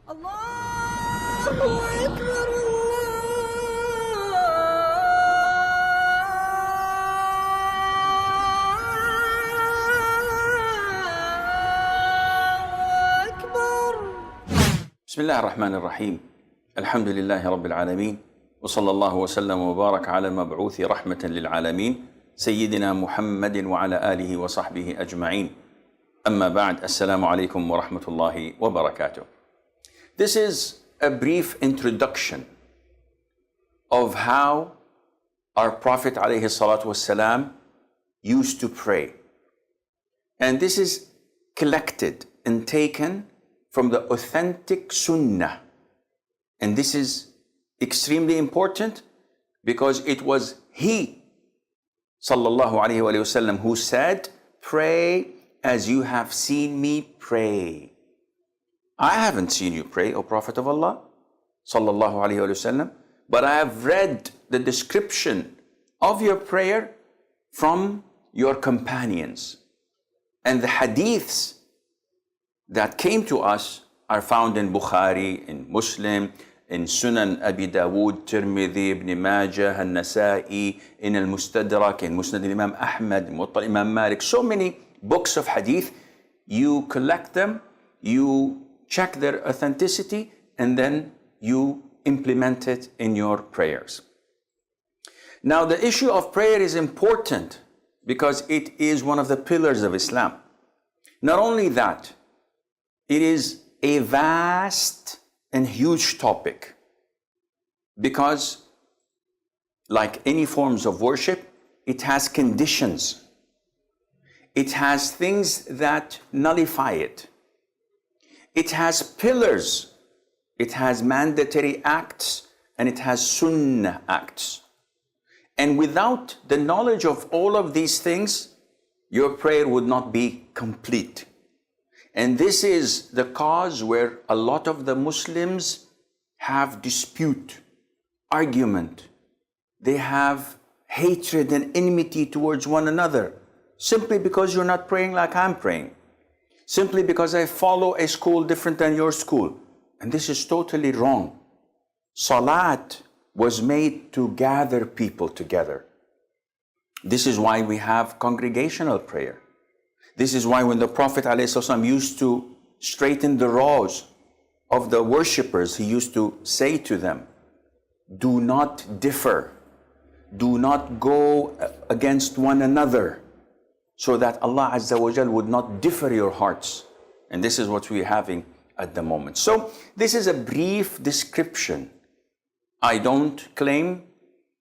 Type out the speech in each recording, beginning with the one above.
الله أكبر الله أكبر. بسم الله الرحمن الرحيم. الحمد لله رب العالمين، وصلى الله وسلم وبارك على المبعوث رحمة للعالمين سيدنا محمد وعلى آله وصحبه أجمعين. أما بعد، السلام عليكم ورحمة الله وبركاته. This is a brief introduction of how our Prophet ﷺ used to pray. And this is collected and taken from the authentic Sunnah. And this is extremely important because it was he, sallallahu alayhi wa sallam, who said, "Pray as you have seen me pray." I haven't seen you pray, O Prophet of Allah, sallallahu alayhi wa sallam, but I have read the description of your prayer from your companions. And the hadiths that came to us are found in Bukhari, in Muslim, in Sunan Abi Dawood, Tirmidhi, Ibn Majah, An-Nasa'i, in Al-Mustadrak, in Musnad Imam Ahmad, Muwatta Imam Malik. So many books of hadith. You collect them, you check their authenticity, and then you implement it in your prayers. Now, the issue of prayer is important because it is one of the pillars of Islam. Not only that, it is a vast and huge topic because, like any forms of worship, it has conditions. It has things that nullify it. It has pillars. It has mandatory acts, and it has sunnah acts. And without the knowledge of all of these things, your prayer would not be complete. And this is the cause where a lot of the Muslims have dispute, argument. They have hatred and enmity towards one another simply because you're not praying like I'm praying. Simply because I follow a school different than your school. And this is totally wrong. Salat was made to gather people together. This is why we have congregational prayer. This is why when the Prophet ﷺ used to straighten the rows of the worshippers, he used to say to them, "Do not differ. Do not go against one another, so that Allah Azza wa Jal would not differ your hearts." And this is what we're having at the moment. So this is a brief description. I don't claim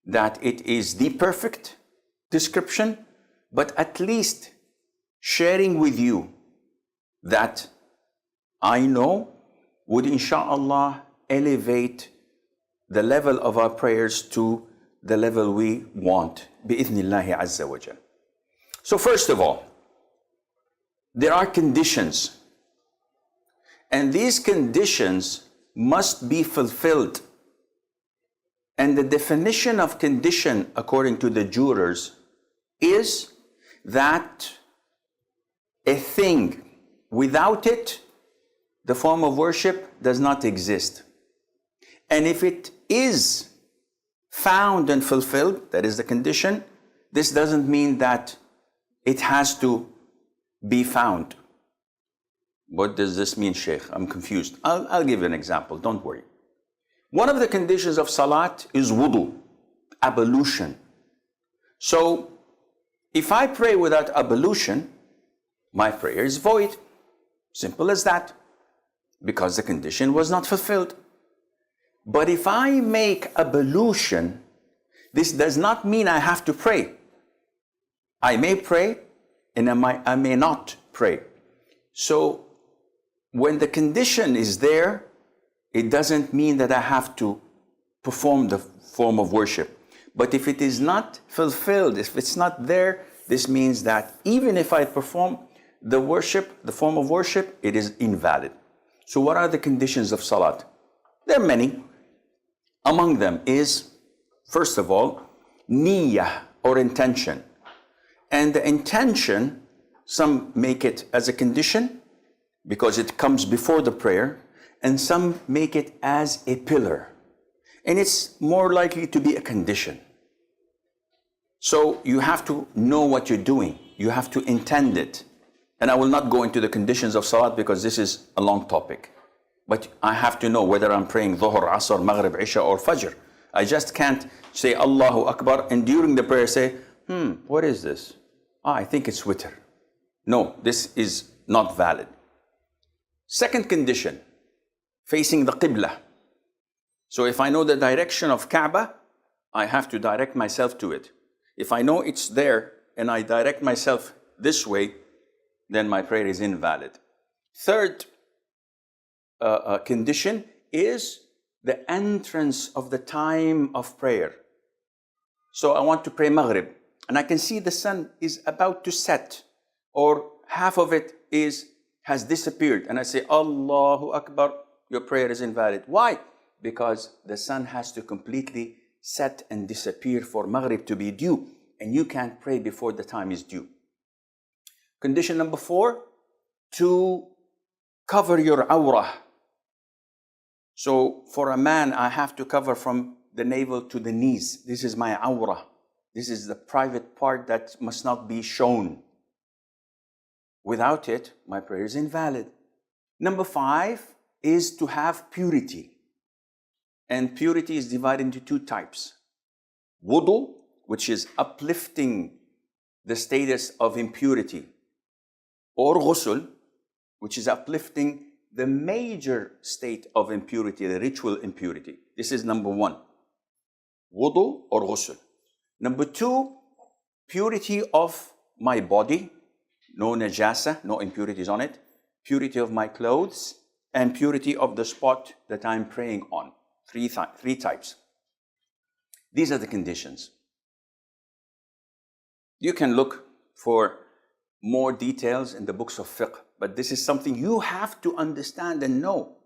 that it is the perfect description, but at least sharing with you that I know would insha'Allah elevate the level of our prayers to the level we want, bi'ithnillahi Azza wa Jal. So first of all, there are conditions, and these conditions must be fulfilled. And the definition of condition, according to the jurors, is that a thing, without it, the form of worship does not exist. And if it is found and fulfilled, that is the condition, this doesn't mean that it has to be found. What does this mean, Shaykh? I'm confused. I'll give you an example, don't worry. One of the conditions of salat is wudu, ablution. So, if I pray without ablution, my prayer is void. Simple as that. Because the condition was not fulfilled. But if I make ablution, this does not mean I have to pray. I may pray and I may not pray. So when the condition is there, it doesn't mean that I have to perform the form of worship. But if it is not fulfilled, if it's not there, this means that even if I perform the worship, the form of worship, it is invalid. So what are the conditions of salat? There are many. Among them is, first of all, niyyah, or intention. And the intention, some make it as a condition because it comes before the prayer, and some make it as a pillar. And it's more likely to be a condition. So you have to know what you're doing. You have to intend it. And I will not go into the conditions of Salat because this is a long topic. But I have to know whether I'm praying Dhuhr, Asr, Maghrib, Isha or Fajr. I just can't say Allahu Akbar and during the prayer say, what is this? I think it's witr. No, this is not valid. Second condition, facing the Qibla. So if I know the direction of Kaaba, I have to direct myself to it. If I know it's there and I direct myself this way, then my prayer is invalid. Third condition is the entrance of the time of prayer. So I want to pray Maghrib and I can see the sun is about to set or half of it has disappeared and I say Allahu Akbar, your prayer is invalid. Why? Because the sun has to completely set and disappear for Maghrib to be due and you can't pray before the time is due. Condition number 4, to cover your awrah. So for a man, I have to cover from the navel to the knees. This is my awrah. This is the private part that must not be shown. Without it, my prayer is invalid. Number 5 is to have purity. And purity is divided into 2 types. Wudu, which is uplifting the status of impurity. Or ghusl, which is uplifting the major state of impurity, the ritual impurity. This is number 1. Wudu or ghusl. Number 2, purity of my body. No najasa, no impurities on it. Purity of my clothes and purity of the spot that I'm praying on. Three types. These are the conditions. You can look for more details in the books of fiqh, but this is something you have to understand and know.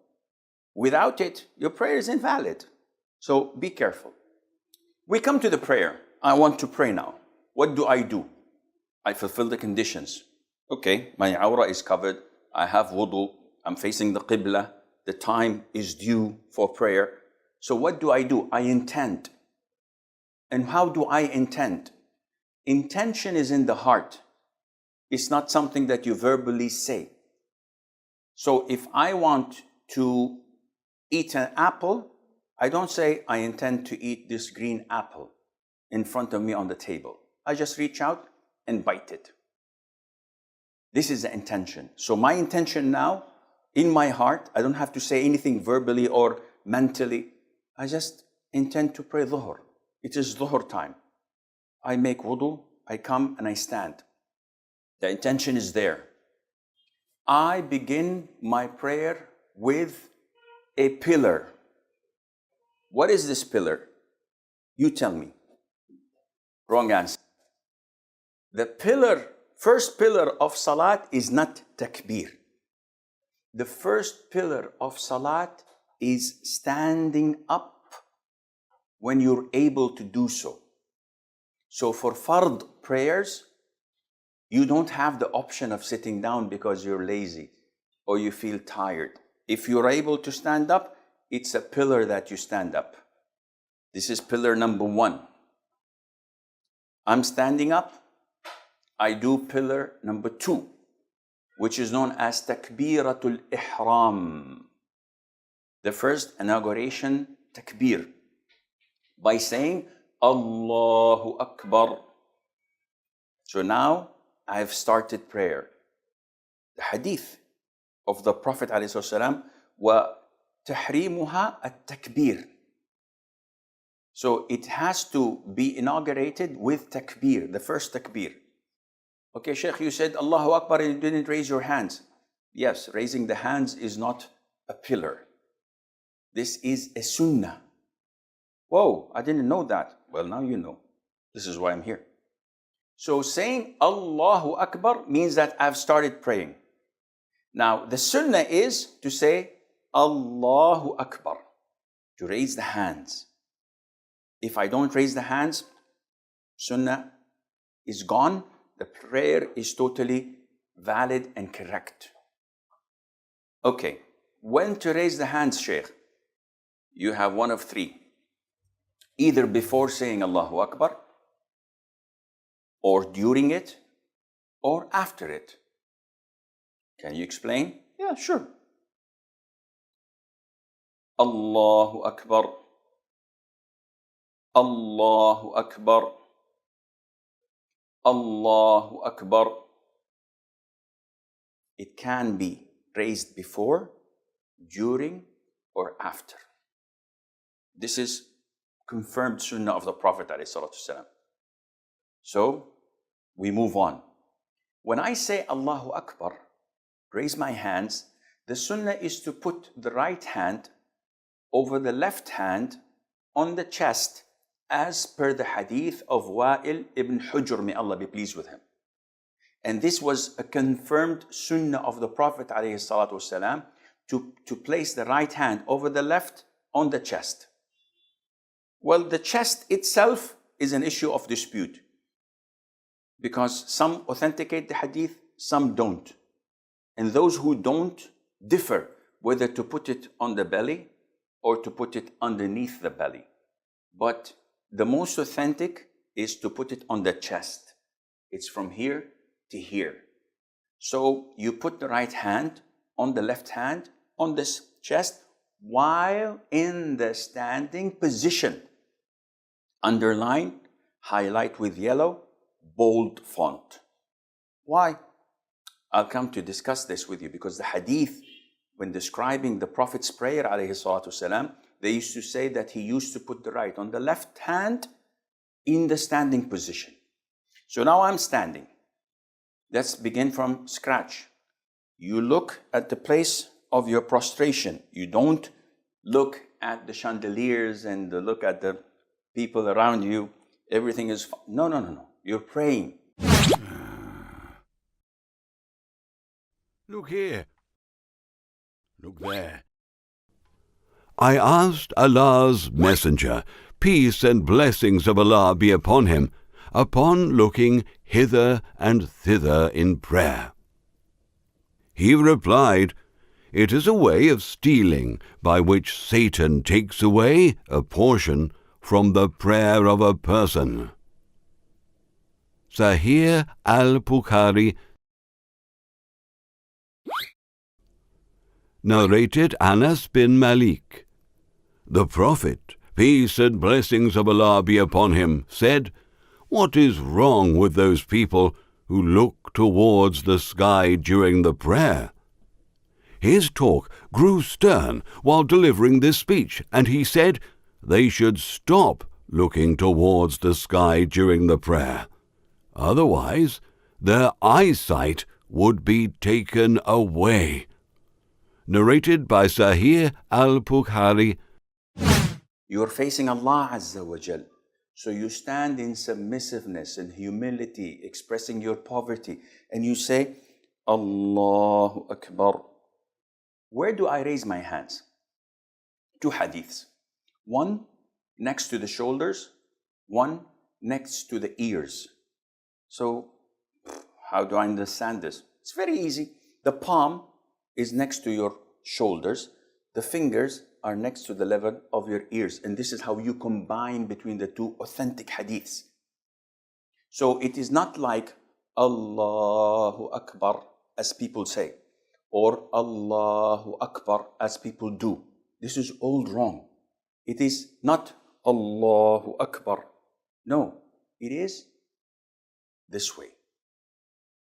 Without it, your prayer is invalid. So be careful. We come to the prayer. I want to pray now. What do? I fulfill the conditions. Okay, my awrah is covered. I have wudu. I'm facing the qibla. The time is due for prayer. So what do? I intend. And how do I intend? Intention is in the heart. It's not something that you verbally say. So if I want to eat an apple, I don't say I intend to eat this green apple in front of me on the table. I just reach out and bite it. This is the intention. So my intention now, in my heart, I don't have to say anything verbally or mentally. I just intend to pray Dhuhr. It is Dhuhr time. I make wudu, I come and I stand. The intention is there. I begin my prayer with a pillar. What is this pillar? You tell me. Wrong answer. The first pillar of Salat is not takbir. The first pillar of Salat is standing up when you're able to do so. So for fard prayers, you don't have the option of sitting down because you're lazy or you feel tired. If you're able to stand up, it's a pillar that you stand up. This is pillar number 1. I'm standing up. I do pillar number 2, which is known as Takbiratul Ihram. The first inauguration takbir by saying Allahu Akbar. So now I've started prayer. The hadith of the Prophet ﷺ, وَتَحْرِيمُهَا التَّكْبِيرِ. So it has to be inaugurated with takbir, the first takbir. Okay, Shaykh, you said Allahu Akbar and you didn't raise your hands. Yes, raising the hands is not a pillar. This is a sunnah. Whoa, I didn't know that. Well, now you know. This is why I'm here. So saying Allahu Akbar means that I've started praying. Now, the sunnah is to say Allahu Akbar, to raise the hands. If I don't raise the hands, sunnah is gone. The prayer is totally valid and correct. Okay, when to raise the hands, Shaykh? You have one of three. Either before saying Allahu Akbar, or during it, or after it. Can you explain? Yeah, sure. Allahu Akbar. Allahu Akbar. Allahu Akbar. It can be raised before, during, or after. This is confirmed Sunnah of the Prophet ﷺ. So, we move on. When I say Allahu Akbar, raise my hands, the Sunnah is to put the right hand over the left hand on the chest, as per the Hadeeth of Wa'il ibn Hujr, may Allah be pleased with him. And this was a confirmed Sunnah of the Prophet ﷺ to place the right hand over the left on the chest. Well, the chest itself is an issue of dispute, because some authenticate the Hadith, some don't. And those who don't differ whether to put it on the belly or to put it underneath the belly. But the most authentic is to put it on the chest. It's from here to here. So you put the right hand on the left hand on this chest while in the standing position. Underline, highlight with yellow, bold font. Why? I'll come to discuss this with you, because the Hadith, when describing the Prophet's prayer, ﷺ, they used to say that he used to put the right on the left hand in the standing position. So now I'm standing. Let's begin from scratch. You look at the place of your prostration. You don't look at the chandeliers and look at the people around you. Everything is fine. No. You're praying. Look here. Look there. I asked Allah's Messenger, peace and blessings of Allah be upon him, upon looking hither and thither in prayer. He replied, it is a way of stealing by which Satan takes away a portion from the prayer of a person. Saheeh Al-Bukhari. Narrated Anas bin Malik. The Prophet, peace and blessings of Allah be upon him, said, what is wrong with those people who look towards the sky during the prayer? His talk grew stern while delivering this speech, and he said they should stop looking towards the sky during the prayer. Otherwise, their eyesight would be taken away. Narrated by Saheeh Al-Bukhari. You're facing Allah Azza wa Jal. So you stand in submissiveness and humility, expressing your poverty, and you say, Allahu Akbar. Where do I raise my hands? Two hadiths. One next to the shoulders, one next to the ears. So how do I understand this? It's very easy. The palm is next to your shoulders. The fingers are next to the level of your ears. And this is how you combine between the two authentic hadiths. So it is not like Allahu Akbar as people say, or Allahu Akbar as people do. This is all wrong. It is not Allahu Akbar. No, it is this way.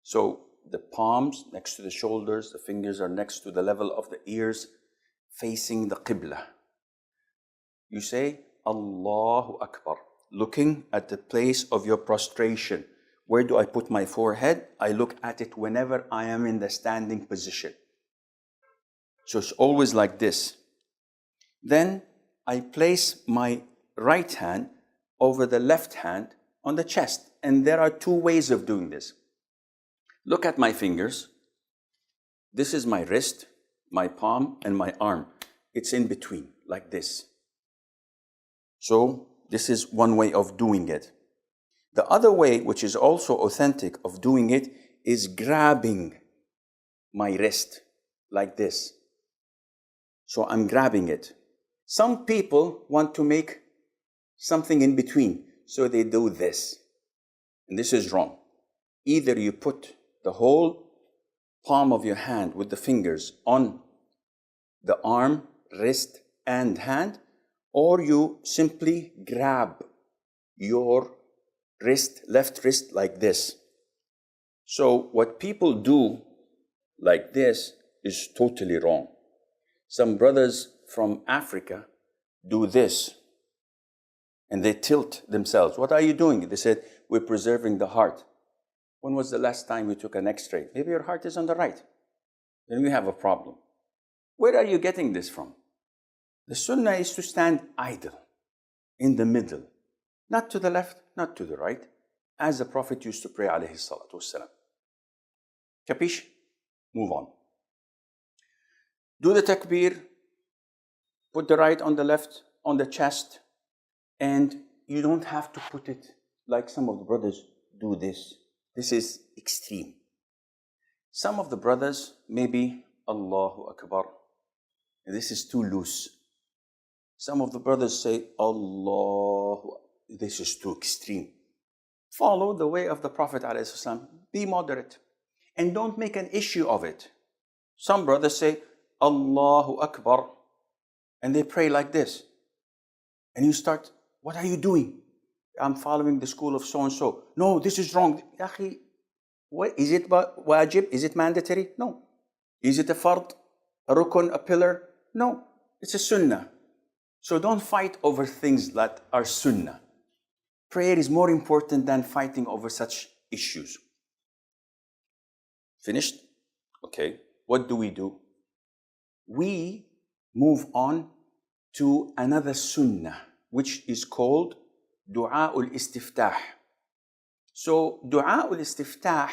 So the palms next to the shoulders, the fingers are next to the level of the ears, facing the Qibla. You say Allahu Akbar, looking at the place of your prostration. Where do I put my forehead? I look at it whenever I am in the standing position. So it's always like this. Then I place my right hand over the left hand on the chest. And there are two ways of doing this. Look at my fingers. This is my wrist, my palm, and my arm. It's in between, like this. So this is one way of doing it. The other way, which is also authentic of doing it, is grabbing my wrist like this. So I'm grabbing it. Some people want to make something in between, so they do this. And this is wrong. Either you put the whole palm of your hand with the fingers on the arm, wrist, and hand, or you simply grab your wrist, left wrist, like this. So what people do like this is totally wrong. Some brothers from Africa do this, and they tilt themselves. What are you doing? They said, we're preserving the heart. When was the last time you took an x-ray? Maybe your heart is on the right. Then we have a problem. Where are you getting this from? The sunnah is to stand idle, in the middle, not to the left, not to the right, as the Prophet used to pray, alayhi salatu wassalam. Capish? Move on. Do the takbir, put the right on the left, on the chest, and you don't have to put it like some of the brothers do this. This is extreme. Some of the brothers, maybe Allahu Akbar. This is too loose. Some of the brothers say Allahu. This is too extreme. Follow the way of the Prophet ﷺ. Be moderate. And don't make an issue of it. Some brothers say Allahu Akbar, and they pray like this. And you start, what are you doing? I'm following the school of so-and-so. No, this is wrong. Akhi, what, is it wajib? Is it mandatory? No. Is it a fard, a rukun, a pillar? No. It's a sunnah. So don't fight over things that are sunnah. Prayer is more important than fighting over such issues. Finished? Okay. What do? We move on to another sunnah, which is called Du'a ul-Istiftah. So Du'a ul-Istiftah,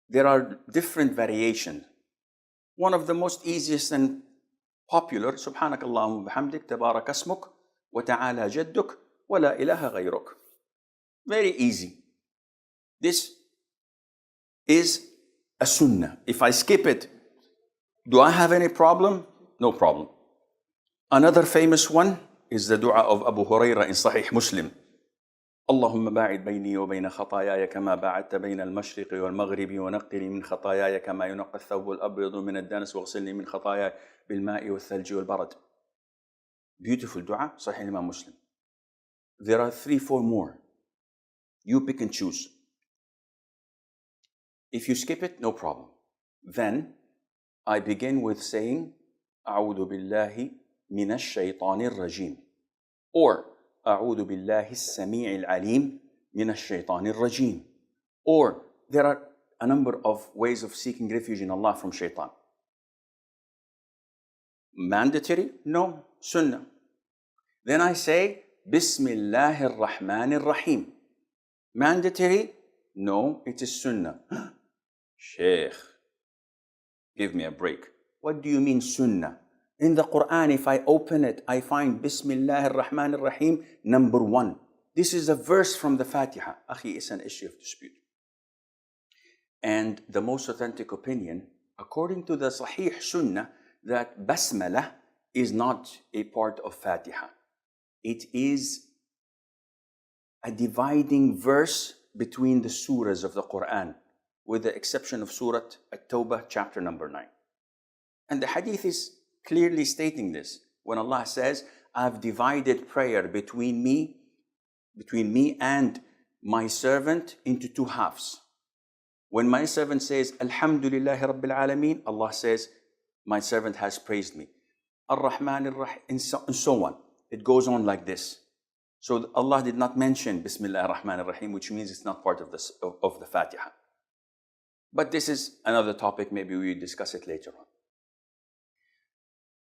there are different variations. One of the most easiest and popular, Subhanak Allahumma bihamdik, Tabarak asmuk, wa ta'ala jadduk, wa la ilaha ghayruk. Very easy. This is a sunnah. If I skip it, do I have any problem? No problem. Another famous one is the dua of Abu Hurairah in Sahih Muslim. اللهم باعد بيني وبين خطاياي كما باعدت بين المشرق والمغرب ونقني من خطاياي كما ينقى الثوب الأبيض من الدنس واغسلني من خطاياي بالماء والثلج والبرد. Beautiful dua, Sahih Imam Muslim. There are 3-4 more. You pick and choose. If you skip it, no problem. Then I begin with saying أعوذ بالله من الشيطان الرجيم, or أعوذ بالله السميع العليم من الشيطان الرجيم. Or there are a number of ways of seeking refuge in Allah from shaitan. Mandatory? No. Sunnah. Then I say Bismillah ar-Rahman ar-Rahim. Mandatory? No, it is sunnah. Shaykh, give me a break. What do you mean sunnah? In the Quran, if I open it, I find Bismillah ar-Rahman ar-Rahim, number 1. This is a verse from the Fatiha. Akhi, it's an issue of dispute. And the most authentic opinion, according to the Sahih Sunnah, that Basmalah is not a part of Fatiha. It is a dividing verse between the surahs of the Quran, with the exception of Surah At-Tawbah, chapter number 9. And the hadith is clearly stating this. When Allah says, I've divided prayer between me and my servant into 2 halves. When my servant says, Alhamdulillahi Rabbil Alameen, Allah says, my servant has praised me. Ar-Rahman ar-Rahim, and so on. It goes on like this. So Allah did not mention Bismillah ar-Rahman ar-Rahim, which means it's not part of the Fatiha. But this is another topic, maybe we will discuss it later on.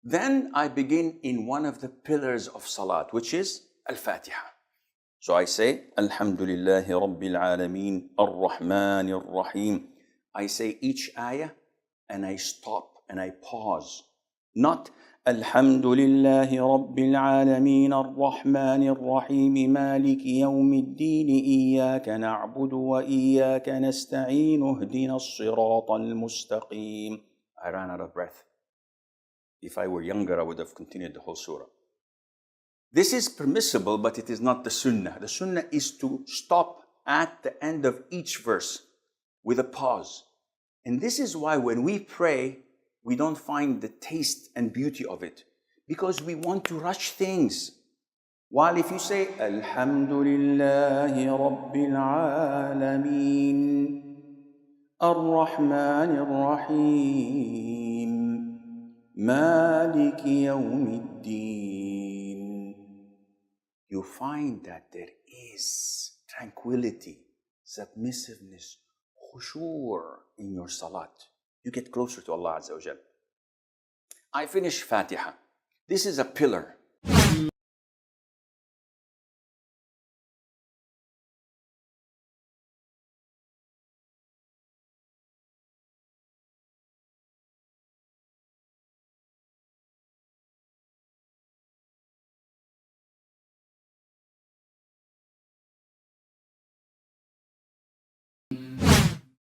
Then I begin in one of the pillars of Salat, which is Al-Fatiha. So I say, Alhamdulillahi Rabbil Alameen, Ar-Rahman Ar-Rahim. I say each ayah and I stop and I pause. Not Alhamdulillahi Rabbil Alameen, Ar-Rahman Ar-Rahim, Maliki Yawmiddin, Iyaka na'budu wa Iyaka nasta'een, Uhdina as-Sirata al-Mustaqim. I ran out of breath. If I were younger, I would have continued the whole surah. This is permissible, but it is not the sunnah. The sunnah is to stop at the end of each verse with a pause. And this is why when we pray, we don't find the taste and beauty of it, because we want to rush things. While if you say, Alhamdulillahi Rabbil Alameen, Ar-Rahman Ar-Rahim, Maliki Yawmiddin, you find that there is tranquility, submissiveness, khushu' in your salat. You get closer to Allah Azza wa Jal. I finish Fatiha. This is a pillar.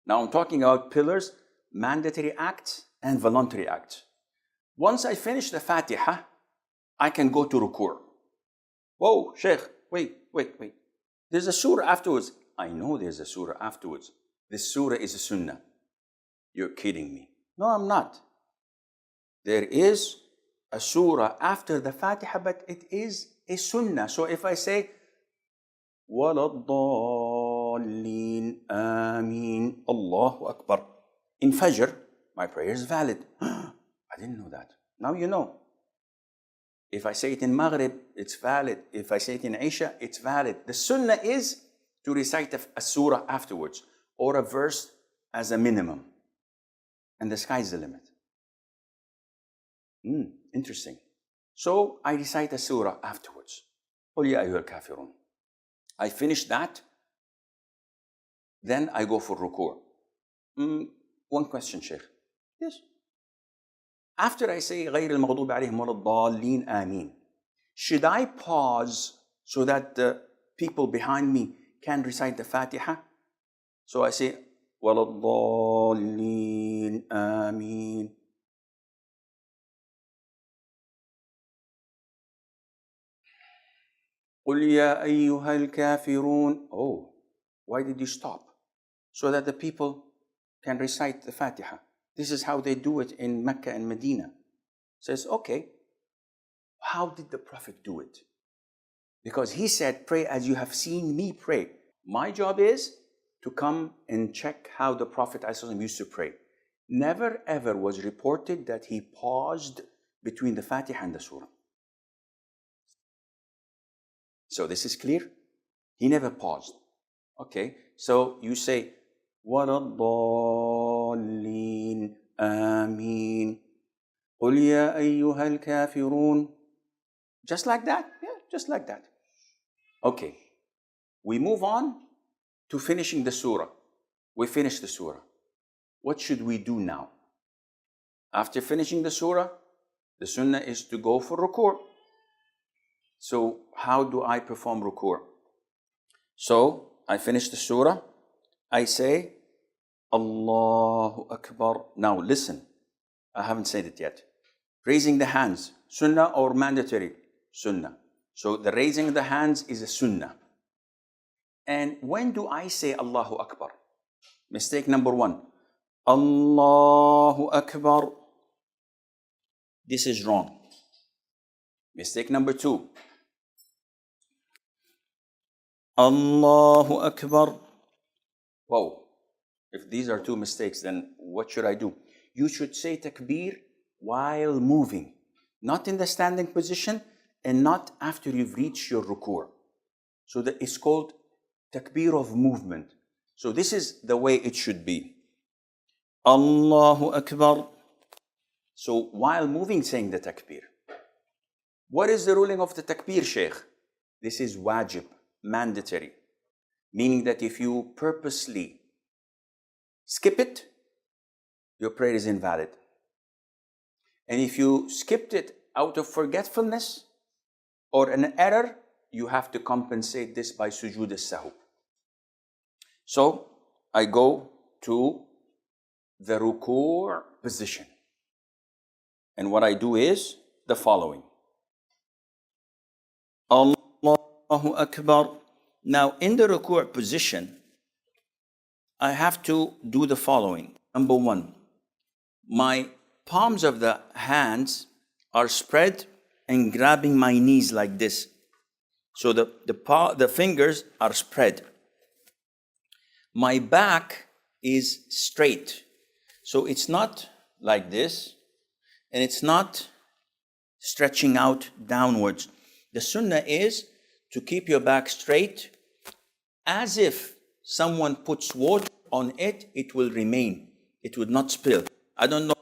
Now I'm talking about pillars, mandatory acts and voluntary acts. Once I finish the Fatiha, I can go to ruku'. Whoa, Shaykh, wait. There's a surah afterwards. I know there's a surah afterwards. This surah is a sunnah. You're kidding me. No, I'm not. There is a surah after the Fatiha, but it is a sunnah. So if I say, وَلَضَّالِّينَ آمين Allahu Akbar, in Fajr, my prayer is valid. I didn't know that. Now you know. If I say it in Maghrib, it's valid. If I say it in Isha, it's valid. The sunnah is to recite a surah afterwards, or a verse as a minimum. And the sky's the limit. Interesting. So I recite a surah afterwards. قُلْ يَا أَيُّهَا الْكَافِرُونَ. I finish that, then I go for ruku'. One question, Shaykh. Yes. After I say غَيْرِ الْمَغْضُوبِ عَلَيْهِمْ وَلَا الضَّالِّينَ آمين, should I pause so that the people behind me can recite the Fatiha? So I say وَلَا الضَّالِّينَ آمين. قُلْ يَا أَيُّهَا الْكَافِرُونَ. Oh, why did you stop? So that the people can recite the Fatiha. This is how they do it in Mecca and Medina. Says, okay, how did the Prophet do it? Because he said, pray as you have seen me pray. My job is to come and check how the Prophet ﷺ used to pray. Never ever was reported that he paused between the Fatiha and the Surah. So this is clear? He never paused. Okay, so you say, وَلَا الضَّالِّينَ آمين قُلْ يَا أَيُّهَا الْكَافِرُونَ. Just like that? Yeah, just like that. Okay, we move on to finishing the surah. We finish the surah. What should we do now? After finishing the surah, the sunnah is to go for ruku'. So how do I perform ruku'? So I finish the surah. I say, Allahu Akbar. Now listen, I haven't said it yet. Raising the hands, sunnah or mandatory? Sunnah. So the raising of the hands is a sunnah. And when do I say Allahu Akbar? Mistake number one. Allahu Akbar. This is wrong. Mistake number two. Allahu Akbar. Whoa. If these are two mistakes, then what should I do? You should say takbir while moving, not in the standing position and not after you've reached your ruku'. So that it's called takbir of movement. So this is the way it should be. Allahu Akbar. So while moving, saying the takbir. What is the ruling of the takbir, Shaykh? This is wajib, mandatory. Meaning that if you purposely skip it, your prayer is invalid. And if you skipped it out of forgetfulness or an error, you have to compensate this by sujood as-sahw. So I go to the ruku' position. And what I do is the following. Allahu Akbar. Now in the ruku' position, I have to do the following. Number one, my palms of the hands are spread and grabbing my knees like this. So the fingers are spread. My back is straight. So it's not like this, and it's not stretching out downwards. The sunnah is to keep your back straight, as if someone puts water on it, it will remain. It would not spill. I don't know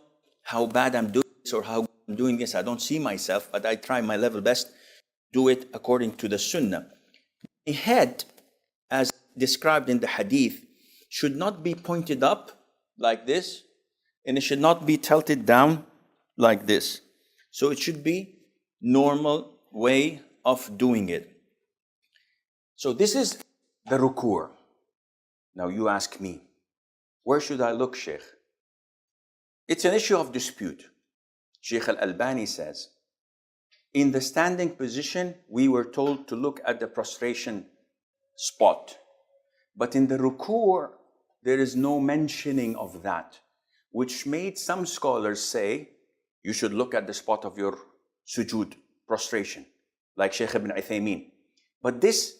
how bad I'm doing this or how I'm doing this. I don't see myself, but I try my level best to do it according to the sunnah. The head, as described in the hadith, should not be pointed up like this, and it should not be tilted down like this. So it should be normal way of doing it. So this is the ruku'. Now you ask me, where should I look, Sheikh? It's an issue of dispute. Shaykh Al-Albani says, in the standing position, we were told to look at the prostration spot. But in the ruku', there is no mentioning of that, which made some scholars say, you should look at the spot of your sujood, prostration, like Shaykh Ibn Uthaymeen. But this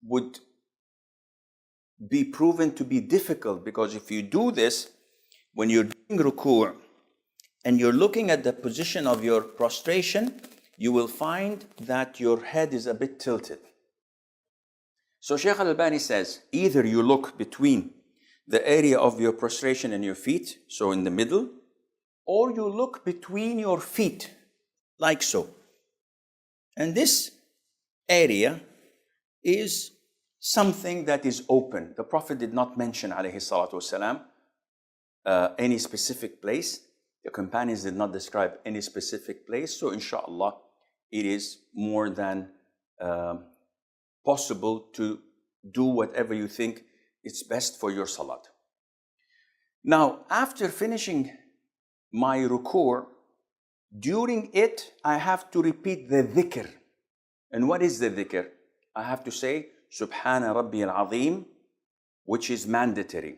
would be proven to be difficult, because if you do this, when you're doing ruku' and you're looking at the position of your prostration, you will find that your head is a bit tilted. So Shaykh Al-Albani says, either you look between the area of your prostration and your feet, so in the middle, or you look between your feet, like so. And this area is something that is open. The Prophet did not mention, alayhi salatu wasalam, any specific place. The companions did not describe any specific place. So inshallah, it is more than possible to do whatever you think is best for your salat. Now, after finishing my ruku', during it, I have to repeat the dhikr. And what is the dhikr? I have to say, Subhana Rabbi al-Azim, which is mandatory.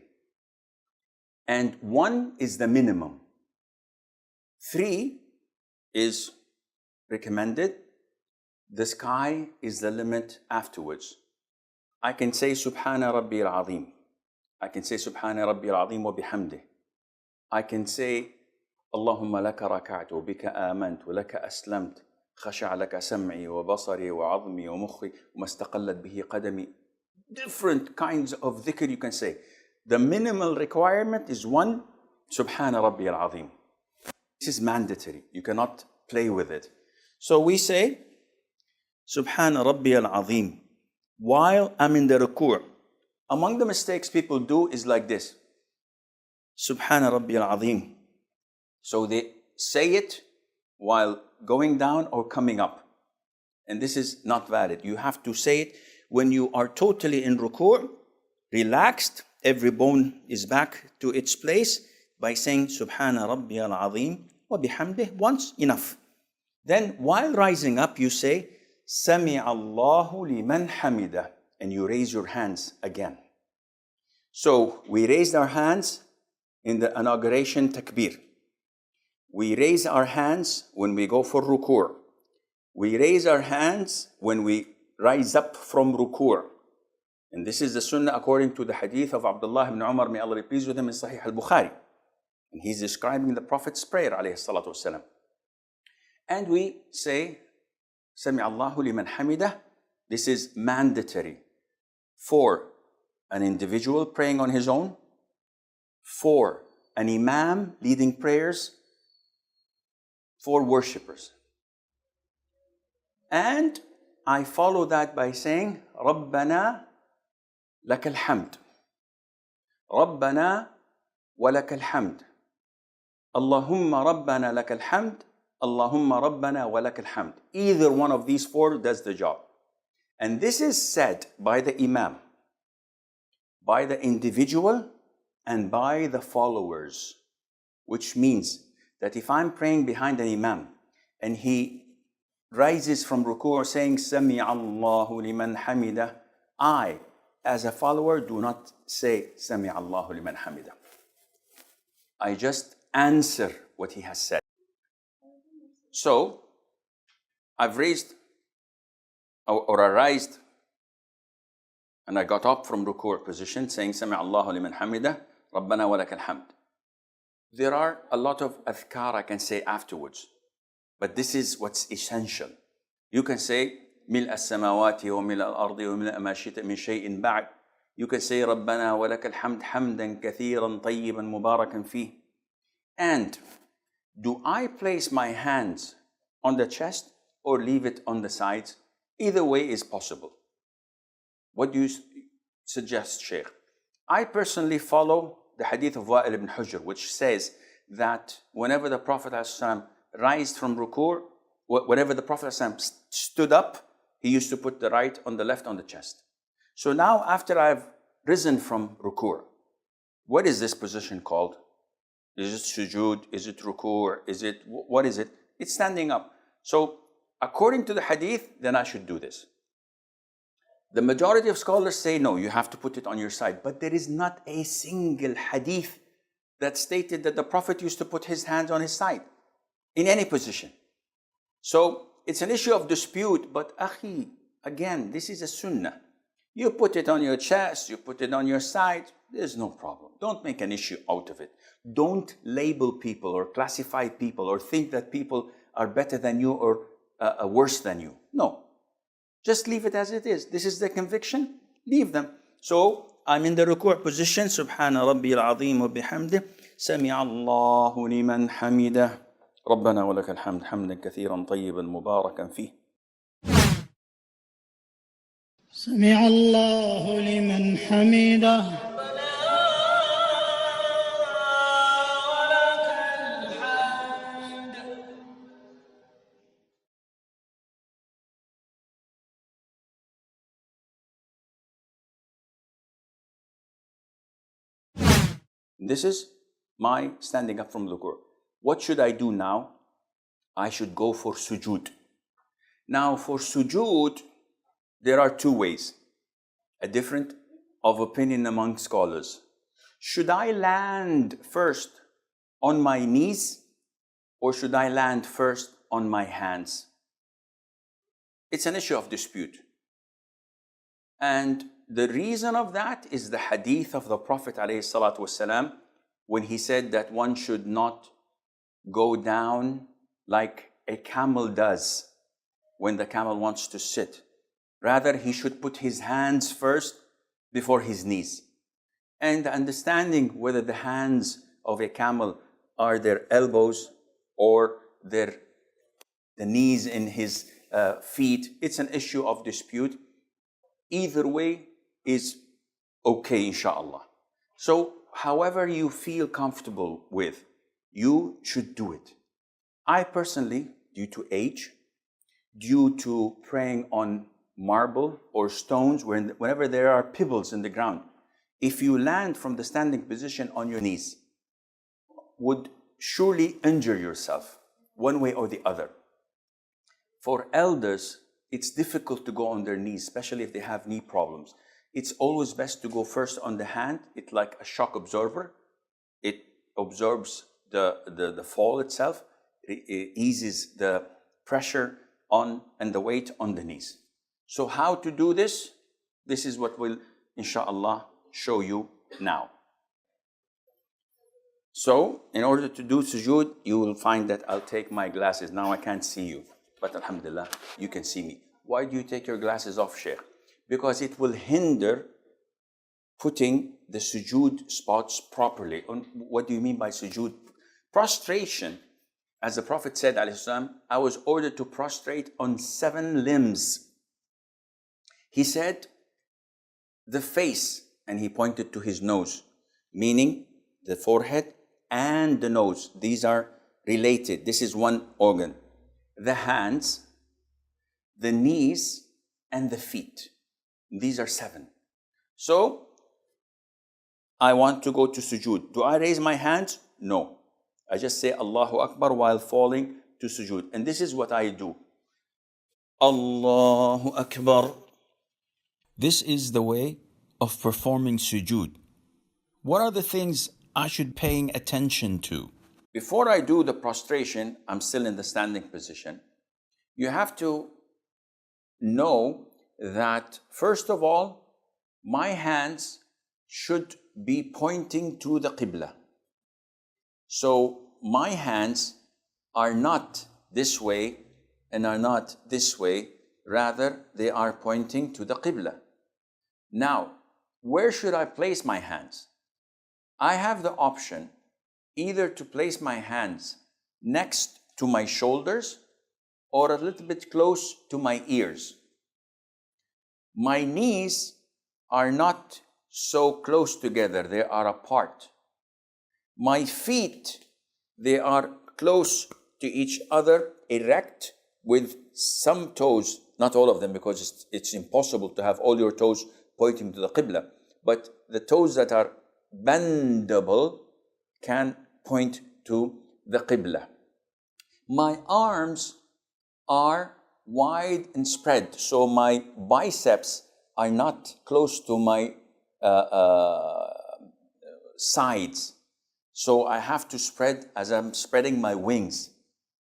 And 1 is the minimum. 3 is recommended. The sky is the limit afterwards. I can say Subhana Rabbi al-Azim. I can say Subhana Rabbi al-Azim wa bihamdih. I can say Allahumma laka raka'tu, bika amantu, laka aslamt, khasha'a laka sam'i wa basari wa 'azmi wa mukhi wa mastaqallat bihi qadami. Different kinds of dhikr you can say. The minimal requirement is 1, Subhana Rabbi al-Azim. This is mandatory. You cannot play with it. So we say Subhana Rabbi al-Azim while I'm in the ruku'. Among the mistakes people do is like this. Subhana Rabbi al-Azim. So they say it while going down or coming up. And this is not valid. You have to say it when you are totally in ruku', relaxed, every bone is back to its place, by saying Subhana Rabbi al-Azim wa bihamdih once, enough. Then while rising up, you say Sami Allahu liman hamida, and you raise your hands again. So we raised our hands in the inauguration takbir. We raise our hands when we go for ruku'. We raise our hands when we rise up from ruku'. And this is the sunnah according to the hadith of Abdullah ibn Umar, may Allah be pleased with him, in Saheeh Al-Bukhari. And he's describing the Prophet's prayer, alayhi salatu wasalam. And we say, Sami Allahu liman hamidah. This is mandatory for an individual praying on his own, for an imam leading prayers, for worshippers. And I follow that by saying, Rabbana laka alhamd. Rabbana wa laka alhamd. Allahumma Rabbana laka alhamd. Allahumma Rabbana wa laka alhamd. Either one of these 4 does the job. And this is said by the imam, by the individual, and by the followers, which means that if I'm praying behind an imam and he rises from ruku' saying Sami Allahu liman hamidah, I, as a follower, do not say Sami Allahu liman hamidah. I just answer what he has said. So, I've raised or I raised and I got up from ruku' position saying Sami Allahu liman hamidah, Rabbana wa lakal hamd. There are a lot of adhkar I can say afterwards, but this is what's essential. You can say ملء السماوات وملء الأرض وملء ما شئت من شيء بعد. You can say ربنا ولك الحمد حمدا كثيرا طيبا مباركا فيه. And do I place my hands on the chest or leave it on the sides? Either way is possible. What do you suggest, Shaykh? I personally follow the hadith of Wa'il ibn Hujr, which says that whenever the Prophet ﷺ rised from ruku', whenever the Prophet ﷺ stood up, he used to put the right on the left on the chest. So now after I've risen from ruku', what is this position called? Is it sujood? Is it ruku'? What is it? It's standing up. So according to the hadith, then I should do this. The majority of scholars say no, you have to put it on your side. But there is not a single hadith that stated that the Prophet used to put his hands on his side in any position. So it's an issue of dispute, but akhi, again, this is a sunnah. You put it on your chest, you put it on your side, there's no problem. Don't make an issue out of it. Don't label people or classify people or think that people are better than you or worse than you. No. Just leave it as it is. This is the conviction. Leave them. So I'm in the ruku' position. Subhana Rabbi al-Azim wa bihamdih. Sami'a Allahu liman hamidah. Rabbana wa lakal hamd hamdan kathiran tayyiban mubarakan fih. سمع الله لمن حمده This is my standing up from ruku'. What should I do now? I should go for sujood. Now for sujood, there are two ways, a different of opinion among scholars. Should I land first on my knees or should I land first on my hands? It's an issue of dispute. And the reason of that is the hadith of the Prophet ﷺ when he said that one should not go down like a camel does when the camel wants to sit. Rather, he should put his hands first before his knees. And understanding whether the hands of a camel are their elbows or the knees in his feet, it's an issue of dispute. Either way is okay, inshallah. So, however you feel comfortable with, you should do it. I personally, due to age, due to praying on marble or stones, whenever there are pebbles in the ground, if you land from the standing position on your knees, would surely injure yourself one way or the other. For elders, it's difficult to go on their knees, especially if they have knee problems. It's always best to go first on the hand. It's like a shock absorber. It absorbs the fall itself. It eases the pressure on and the weight on the knees. So how to do this? This is what we'll, inshallah, show you now. So, in order to do sujood, you will find that I'll take my glasses. Now I can't see you, but alhamdulillah, you can see me. Why do you take your glasses off, Shaykh? Because it will hinder putting the sujood spots properly. What do you mean by sujood? Prostration, as the Prophet said, I was ordered to prostrate on 7 limbs. He said, the face, and he pointed to his nose, meaning the forehead and the nose. These are related. This is one organ. The hands, the knees, and the feet. These are 7. So, I want to go to sujood. Do I raise my hands? No. I just say Allahu Akbar while falling to sujood. And this is what I do. Allahu Akbar. This is the way of performing sujood. What are the things I should paying attention to? Before I do the prostration, I'm still in the standing position. You have to know that, first of all, my hands should be pointing to the Qibla. So my hands are not this way and are not this way, rather they are pointing to the Qibla. Now, where should I place my hands? I have the option either to place my hands next to my shoulders or a little bit close to my ears. My knees are not so close together, they are apart. My feet, they are close to each other, erect, with some toes, not all of them, because it's impossible to have all your toes pointing to the Qibla, but the toes that are bendable can point to the Qibla. My arms are wide and spread, so my biceps are not close to my sides. So I have to spread as I'm spreading my wings.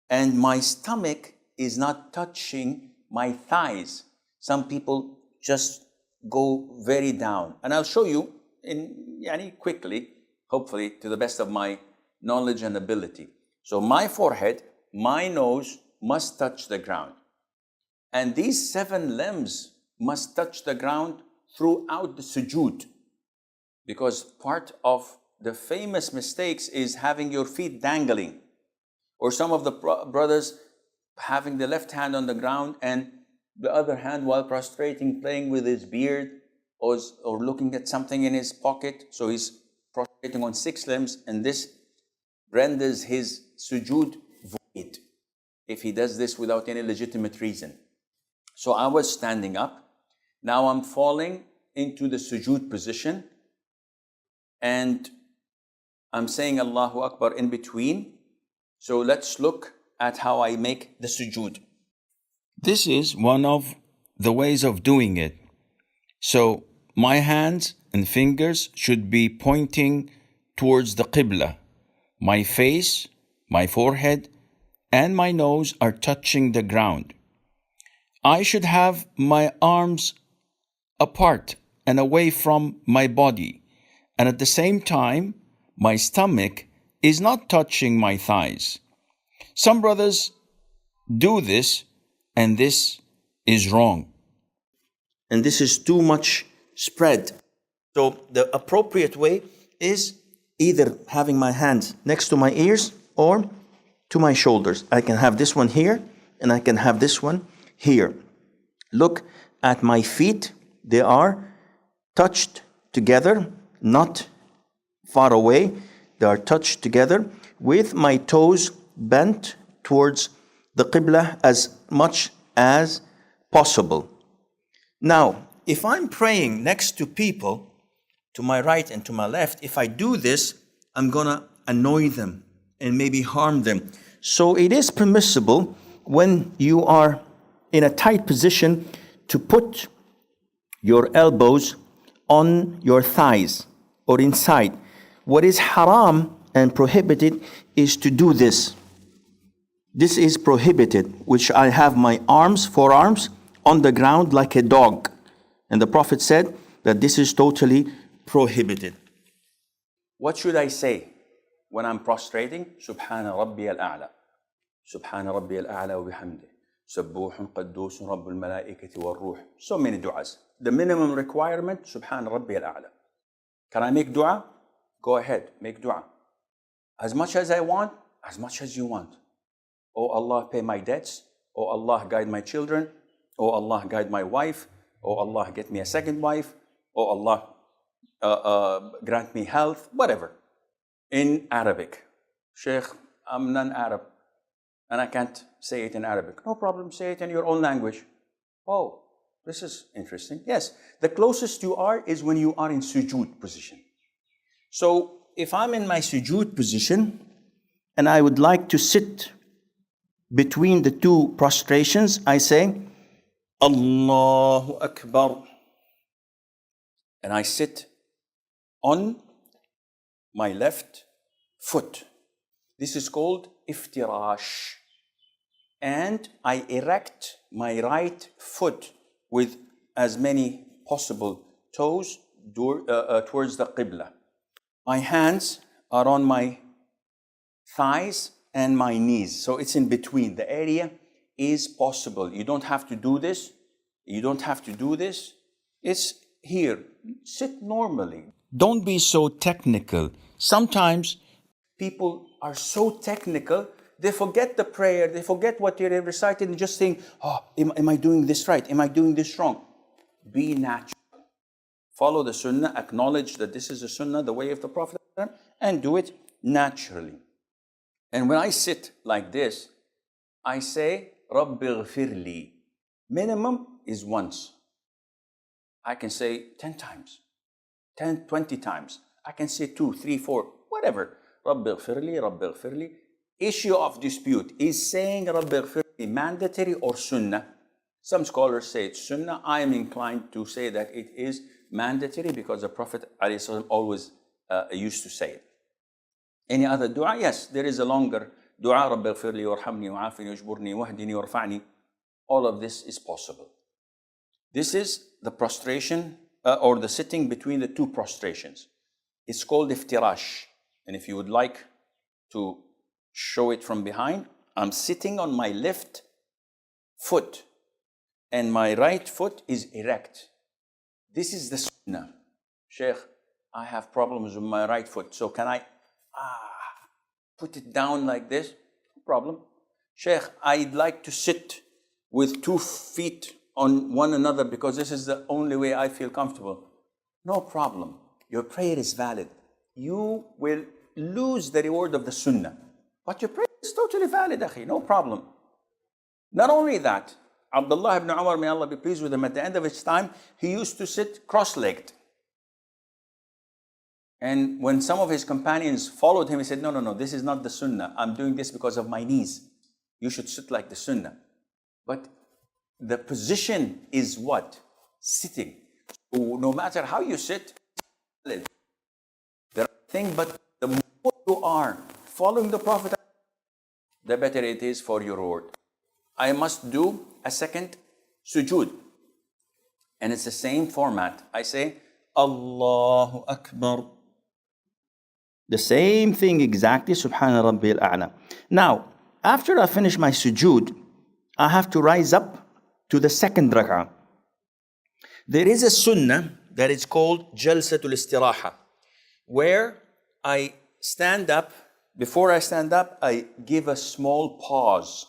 And my stomach is not touching my thighs. Some people just go very down. And I'll show you quickly, hopefully to the best of my knowledge and ability. So my forehead, my nose must touch the ground. And these 7 limbs must touch the ground throughout the sujood. Because part of the famous mistakes is having your feet dangling. Or some of the brothers having the left hand on the ground and the other hand while prostrating, playing with his beard or looking at something in his pocket. So he's prostrating on 6 limbs, and this renders his sujood void if he does this without any legitimate reason. So I was standing up. Now I'm falling into the sujood position, and I'm saying Allahu Akbar in between. So let's look at how I make the sujood. This is one of the ways of doing it. So my hands and fingers should be pointing towards the Qibla. My face, my forehead, and my nose are touching the ground. I should have my arms apart and away from my body. And at the same time, my stomach is not touching my thighs. Some brothers do this, and this is wrong. And this is too much spread. So the appropriate way is either having my hands next to my ears or to my shoulders. I can have this one here, and I can have this one here. Look at my feet. They are touched together, not far away. They are touched together with my toes bent towards the Qibla as much as possible. Now, if I'm praying next to people, to my right and to my left, if I do this, I'm gonna annoy them and maybe harm them. So it is permissible when you are in a tight position to put your elbows on your thighs or inside. What is haram and prohibited is to do this. This is prohibited, which I have my forearms on the ground like a dog. And the Prophet said that this is totally prohibited. What should I say when I'm prostrating? Subhana Rabbi al-A'la. Subhana Rabbi al-A'la wa bihamdih. Sabbuhun qaddusun Rabbul malaikati wal ruh. So many du'as. The minimum requirement, Subhana Rabbi al-A'la. Can I make dua? Go ahead, make dua. As much as I want, as much as you want. Oh Allah, pay my debts. Oh Allah, guide my children. Oh Allah, guide my wife. Oh Allah, get me a second wife. Oh Allah, grant me health, whatever. In Arabic. Sheikh, I'm non-Arab and I can't say it in Arabic. No problem, say it in your own language. Oh, this is interesting. Yes, the closest you are is when you are in sujood position. So if I'm in my sujood position, and I would like to sit between the two prostrations, I say, Allahu Akbar. And I sit on my left foot. This is called iftirash. And I erect my right foot with as many possible toes towards the Qibla. My hands are on my thighs and my knees. So it's in between. The area is possible. You don't have to do this. You don't have to do this. It's here. Sit normally. Don't be so technical. Sometimes people are so technical, they forget the prayer, they forget what you're reciting, and just think, oh, am I doing this right? Am I doing this wrong? Be natural. Follow the Sunnah, acknowledge that this is the Sunnah, the way of the Prophet, and do it naturally. And when I sit like this, I say, Rabbi ghfirli. Minimum is once. I can say 10 times, 10, 20 times. I can say 2, 3, 4, whatever. Rabbi ghfirli, Rabbi ghfirli. Issue of dispute. Is saying Rabbi ghfirli mandatory or Sunnah? Some scholars say it's Sunnah. I am inclined to say that it is mandatory because the Prophet ﷺ always used to say it. Any other dua? Yes, there is a longer dua. Rabbi ghfirli warhamni wa'afini wajburni wahdini warfa'ni. All of this is possible. This is the prostration or the sitting between the two prostrations. It's called iftirash. And if you would like to show it from behind, I'm sitting on my left foot and my right foot is erect. This is the Sunnah. Shaykh, I have problems with my right foot, so can I put it down like this? No problem. Shaykh, I'd like to sit with 2 feet on one another because this is the only way I feel comfortable. No problem. Your prayer is valid. You will lose the reward of the Sunnah. But your prayer is totally valid, akhi, no problem. Not only that, Abdullah ibn Umar, may Allah be pleased with him, at the end of his time, he used to sit cross-legged. And when some of his companions followed him, he said, no, this is not the Sunnah. I'm doing this because of my knees. You should sit like the Sunnah. But the position is what? Sitting. So no matter how you sit, there are things, but the more you are following the Prophet, the better it is for your reward. I must do a second sujood. And it's the same format. I say, Allahu Akbar. The same thing exactly, Subhana Rabbil A'la. Now, after I finish my sujood, I have to rise up to the second rak'ah. There is a sunnah that is called Jalsatul Istiraha, where I stand up. Before I stand up, I give a small pause.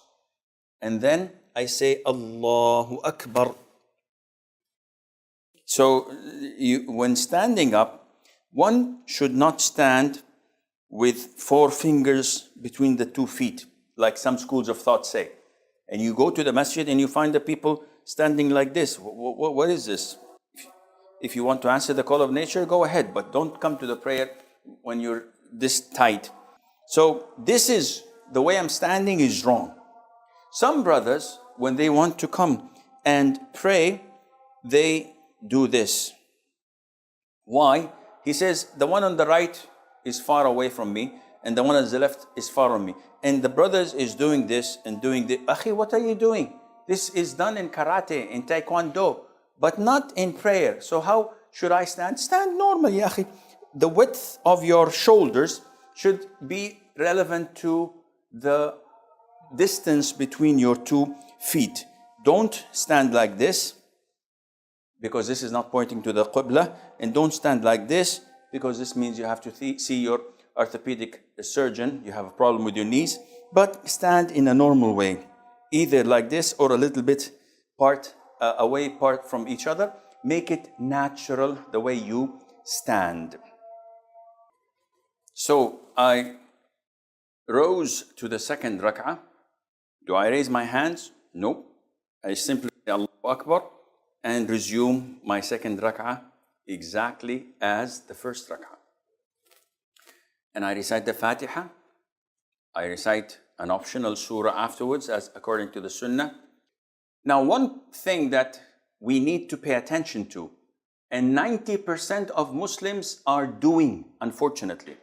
And then I say, Allahu Akbar. So when standing up, one should not stand with 4 fingers between the 2 feet, like some schools of thought say. And you go to the masjid and you find the people standing like this. What is this? If you want to answer the call of nature, go ahead, but don't come to the prayer when you're this tight. So this is, the way I'm standing is wrong. Some brothers, when they want to come and pray, they do this. Why? He says, the one on the right is far away from me, and the one on the left is far from me. And the brothers is doing this and doing this. Akhi, what are you doing? This is done in karate, in taekwondo, but not in prayer. So how should I stand? Stand normally, akhi. The width of your shoulders should be relevant to the distance between your 2 feet. Don't stand like this, because this is not pointing to the Qibla, and don't stand like this, because this means you have to see your orthopedic surgeon, you have a problem with your knees, but stand in a normal way, either like this or a little bit away from each other. Make it natural the way you stand. So I rose to the second rak'ah. Do I raise my hands? No. I simply say Allahu Akbar and resume my second rak'ah exactly as the first rak'ah. And I recite the Fatiha, I recite an optional surah afterwards, as according to the Sunnah. Now, one thing that we need to pay attention to, and 90% of Muslims are doing, unfortunately,